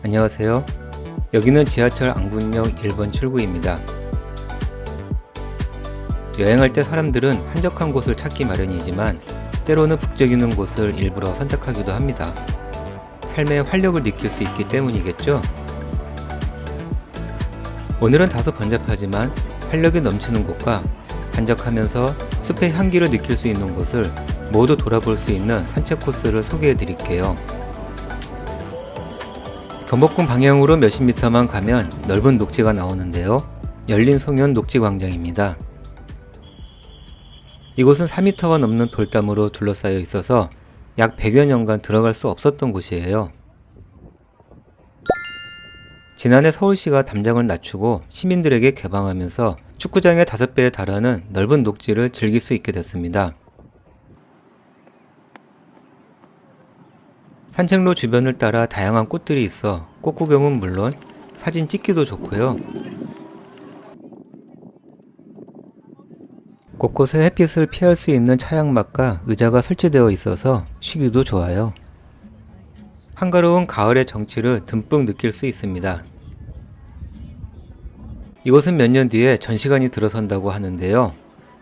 안녕하세요. 여기는 지하철 안국역 1번 출구입니다. 여행할 때 사람들은 한적한 곳을 찾기 마련이지만 때로는 북적이는 곳을 일부러 선택하기도 합니다. 삶의 활력을 느낄 수 있기 때문이겠죠? 오늘은 다소 번잡하지만 활력이 넘치는 곳과 한적하면서 숲의 향기를 느낄 수 있는 곳을 모두 돌아볼 수 있는 산책 코스를 소개해 드릴게요. 경복궁 방향으로 몇십 미터만 가면 넓은 녹지가 나오는데요. 열린 송연 녹지광장입니다. 이곳은 4m가 넘는 돌담으로 둘러싸여 있어서 약 100여 년간 들어갈 수 없었던 곳이에요. 지난해 서울시가 담장을 낮추고 시민들에게 개방하면서 축구장의 5배에 달하는 넓은 녹지를 즐길 수 있게 됐습니다. 산책로 주변을 따라 다양한 꽃들이 있어 꽃 구경은 물론 사진 찍기도 좋고요. 곳곳에 햇빛을 피할 수 있는 차양막과 의자가 설치되어 있어서 쉬기도 좋아요. 한가로운 가을의 정취를 듬뿍 느낄 수 있습니다. 이곳은 몇 년 뒤에 전시관이 들어선다고 하는데요.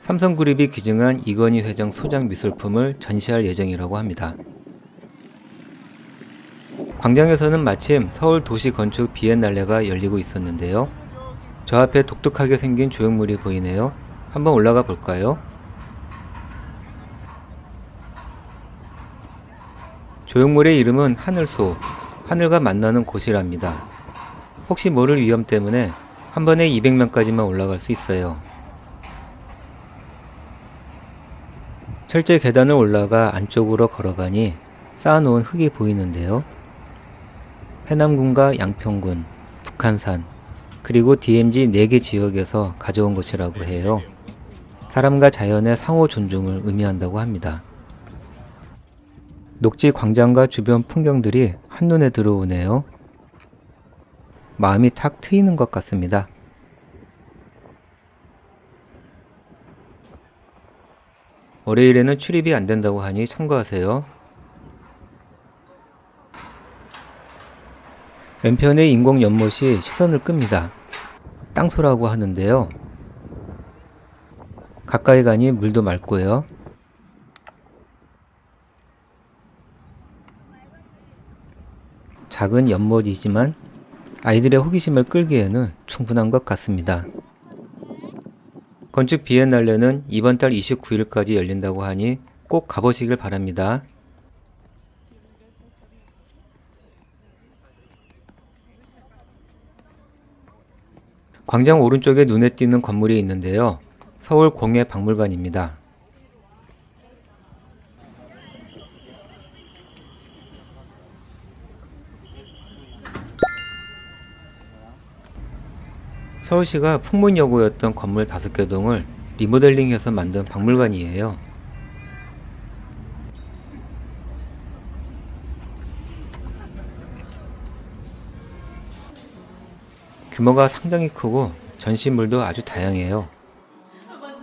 삼성그룹이 기증한 이건희 회장 소장 미술품을 전시할 예정이라고 합니다. 광장에서는 마침 서울 도시건축 비엔날레가 열리고 있었는데요. 저 앞에 독특하게 생긴 조형물이 보이네요. 한번 올라가 볼까요? 조형물의 이름은 하늘소, 하늘과 만나는 곳이랍니다. 혹시 모를 위험 때문에 한 번에 200명까지만 올라갈 수 있어요. 철제 계단을 올라가 안쪽으로 걸어가니 쌓아놓은 흙이 보이는데요. 해남군과 양평군, 북한산, 그리고 DMZ 4개 지역에서 가져온 것이라고 해요. 사람과 자연의 상호 존중을 의미한다고 합니다. 녹지 광장과 주변 풍경들이 한눈에 들어오네요. 마음이 탁 트이는 것 같습니다. 월요일에는 출입이 안 된다고 하니 참고하세요. 왼편의 인공 연못이 시선을 끕니다. 땅소라고 하는데요. 가까이 가니 물도 맑고요. 작은 연못이지만 아이들의 호기심을 끌기에는 충분한 것 같습니다. 건축 비엔날레는 이번 달 29일까지 열린다고 하니 꼭 가보시길 바랍니다. 광장 오른쪽에 눈에 띄는 건물이 있는데요. 서울 공예박물관입니다. 서울시가 풍문여고였던 건물 5개 동을 리모델링해서 만든 박물관이에요. 규모가 상당히 크고 전시물도 아주 다양해요.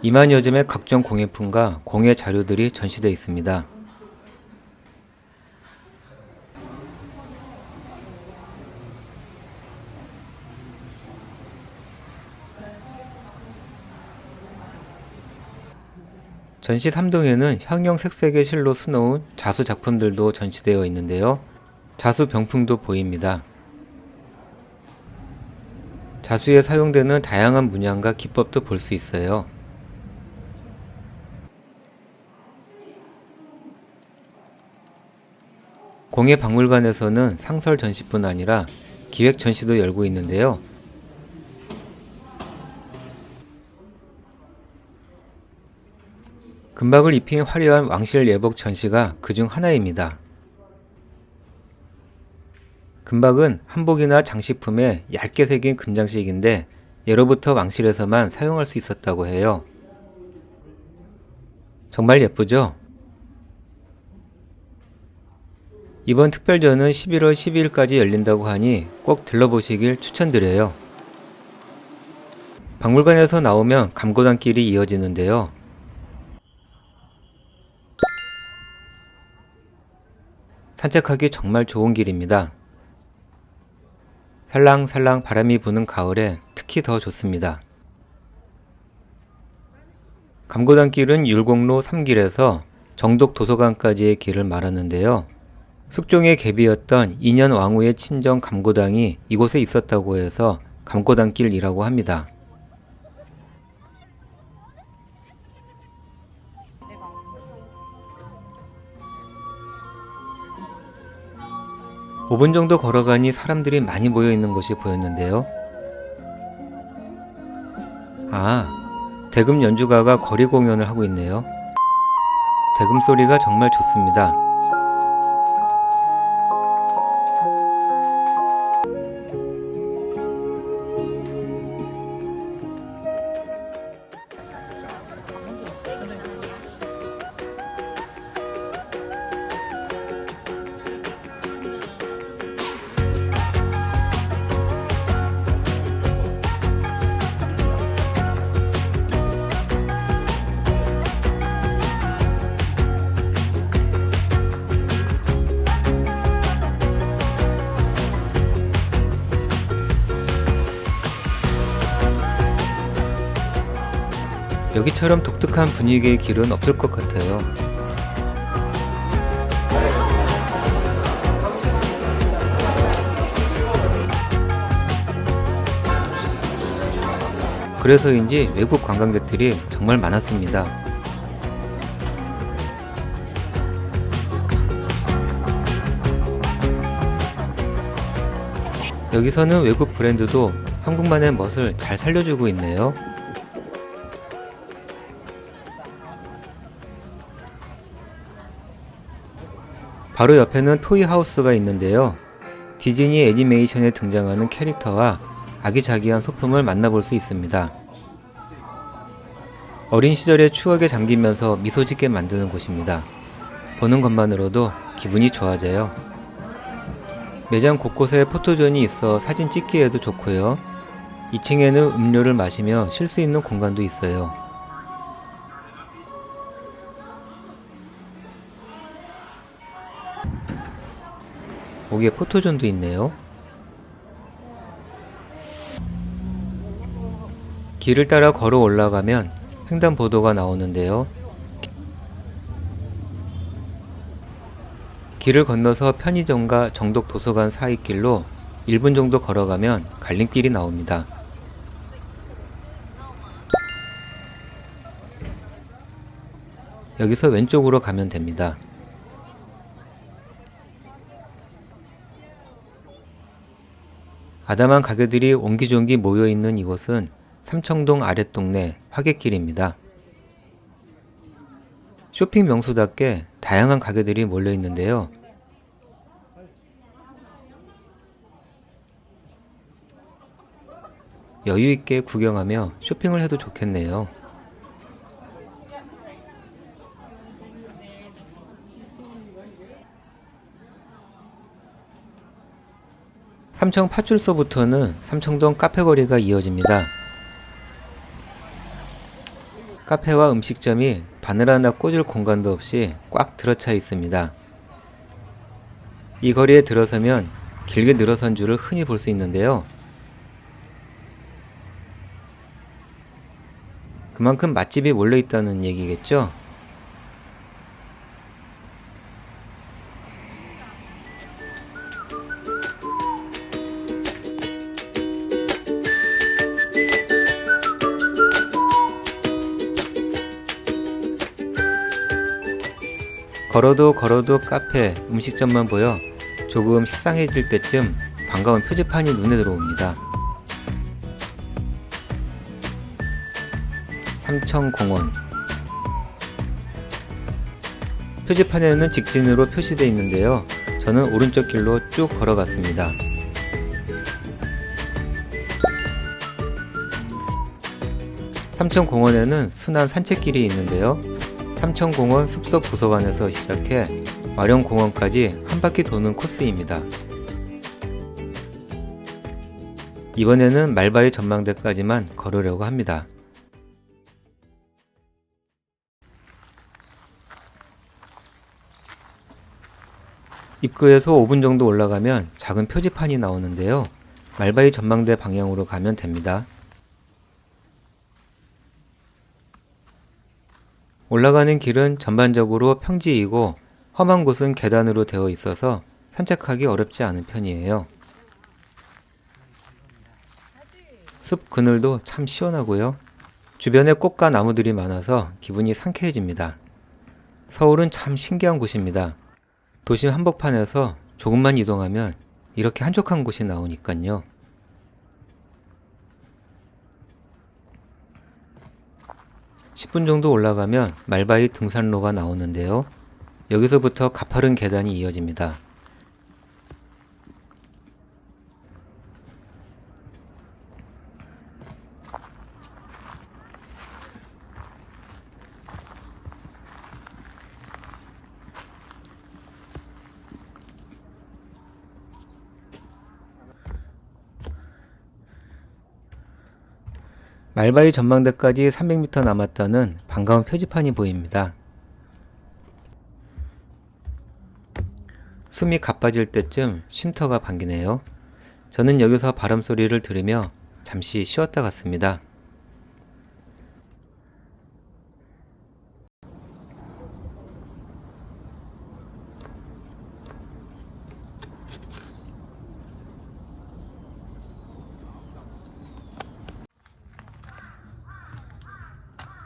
2만여 점의 각종 공예품과 공예 자료들이 전시되어 있습니다. 전시 3동에는 형형 색색의 실로 수놓은 자수 작품들도 전시되어 있는데요. 자수 병풍도 보입니다. 자수에 사용되는 다양한 문양과 기법도 볼 수 있어요. 공예박물관에서는 상설 전시뿐 아니라 기획 전시도 열고 있는데요. 금박을 입힌 화려한 왕실 예복 전시가 그중 하나입니다. 금박은 한복이나 장식품에 얇게 새긴 금장식인데 예로부터 왕실에서만 사용할 수 있었다고 해요. 정말 예쁘죠? 이번 특별전은 11월 12일까지 열린다고 하니 꼭 들러보시길 추천드려요. 박물관에서 나오면 감고단길이 이어지는데요. 산책하기 정말 좋은 길입니다. 살랑살랑 바람이 부는 가을에 특히 더 좋습니다. 감고단길은 율곡로 3길에서 정독 도서관까지의 길을 말하는데요. 숙종의 계비였던 인현 왕후의 친정 감고당이 이곳에 있었다고 해서 감고단길이라고 합니다. (5분) 정도 걸어가니 사람들이 많이 모여 있는 것이 보였는데요. 대금 연주가가 거리 공연을 하고 있네요. 대금 소리가 정말 좋습니다. 여기처럼 독특한 분위기의 길은 없을 것 같아요. 그래서인지 외국 관광객들이 정말 많았습니다. 여기서는 외국 브랜드도 한국만의 멋을 잘 살려주고 있네요. 바로 옆에는 토이하우스가 있는데요. 디즈니 애니메이션에 등장하는 캐릭터와 아기자기한 소품을 만나볼 수 있습니다. 어린 시절의 추억에 잠기면서 미소 짓게 만드는 곳입니다. 보는 것만으로도 기분이 좋아져요. 매장 곳곳에 포토존이 있어 사진 찍기에도 좋고요. 2층에는 음료를 마시며 쉴 수 있는 공간도 있어요. 거기에 포토존도 있네요. 길을 따라 걸어 올라가면 횡단보도가 나오는데요. 길을 건너서 편의점과 정독 도서관 사이 길로 1분 정도 걸어가면 갈림길이 나옵니다. 여기서 왼쪽으로 가면 됩니다. 아담한 가게들이 옹기종기 모여있는 이곳은 삼청동 아랫동네 화객길입니다. 쇼핑 명소답게 다양한 가게들이 몰려있는데요. 여유있게 구경하며 쇼핑을 해도 좋겠네요. 삼청 파출소부터는 삼청동 카페거리가 이어집니다. 카페와 음식점이 바늘 하나 꽂을 공간도 없이 꽉 들어차 있습니다. 이 거리에 들어서면 길게 늘어선 줄을 흔히 볼 수 있는데요. 그만큼 맛집이 몰려있다는 얘기겠죠? 걸어도 카페, 음식점만 보여 조금 식상해질 때쯤 반가운 표지판이 눈에 들어옵니다. 삼청공원. 표지판에는 직진으로 표시되어 있는데요. 저는 오른쪽 길로 쭉 걸어갔습니다. 삼청공원에는 순환 산책길이 있는데요. 삼청공원 숲속 도서관에서 시작해 마룡공원까지 한 바퀴 도는 코스입니다. 이번에는 말바위 전망대까지만 걸으려고 합니다. 입구에서 5분 정도 올라가면 작은 표지판이 나오는데요. 말바위 전망대 방향으로 가면 됩니다. 올라가는 길은 전반적으로 평지이고 험한 곳은 계단으로 되어 있어서 산책하기 어렵지 않은 편이에요. 숲 그늘도 참 시원하고요. 주변에 꽃과 나무들이 많아서 기분이 상쾌해집니다. 서울은 참 신기한 곳입니다. 도심 한복판에서 조금만 이동하면 이렇게 한적한 곳이 나오니깐요. (10분) 정도 올라가면 말바위 등산로가 나오는데요. 여기서부터 가파른 계단이 이어집니다. 말바위 전망대까지 300m 남았다는 반가운 표지판이 보입니다. 숨이 가빠질 때쯤 쉼터가 반기네요. 저는 여기서 바람 소리를 들으며 잠시 쉬었다 갔습니다.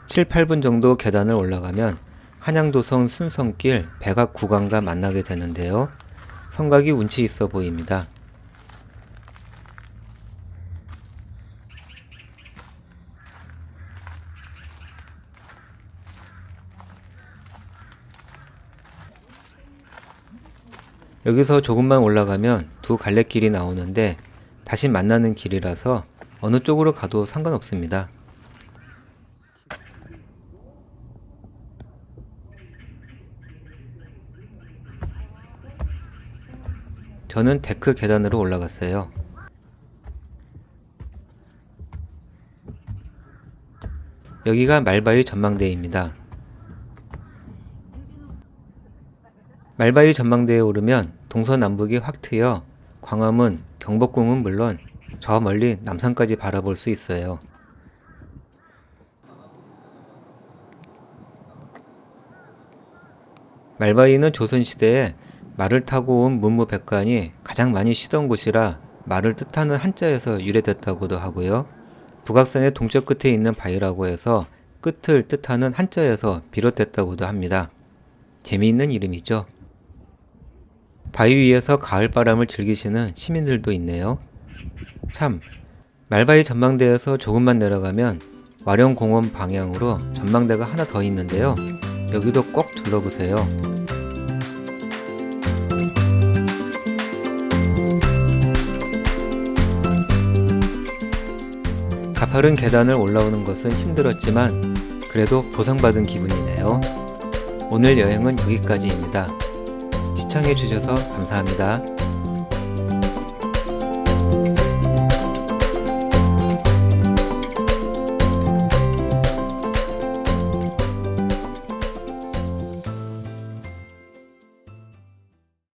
(7, 8분) 정도 계단을 올라가면 한양도성 순성길 백악 구간과 만나게 되는데요. 성곽이 운치 있어 보입니다. 여기서 조금만 올라가면 두 갈래길이 나오는데 다시 만나는 길이라서 어느 쪽으로 가도 상관없습니다. 저는 데크 계단으로 올라갔어요. 여기가 말바위 전망대입니다. 말바위 전망대에 오르면 동서남북이 확 트여 광화문, 경복궁은 물론 저 멀리 남산까지 바라볼 수 있어요. 말바위는 조선시대에 말을 타고 온 문무백관이 가장 많이 쉬던 곳이라 말을 뜻하는 한자에서 유래됐다고도 하고요. 북악산의 동쪽 끝에 있는 바위라고 해서 끝을 뜻하는 한자에서 비롯됐다고도 합니다. 재미있는 이름이죠. 바위 위에서 가을바람을 즐기시는 시민들도 있네요. 참, 말바위 전망대에서 조금만 내려가면 와룡공원 방향으로 전망대가 하나 더 있는데요. 여기도 꼭 둘러보세요. 가파른 계단을 올라오는 것은 힘들었지만 그래도 보상받은 기분이네요. 오늘 여행은 여기까지입니다. 시청해주셔서 감사합니다.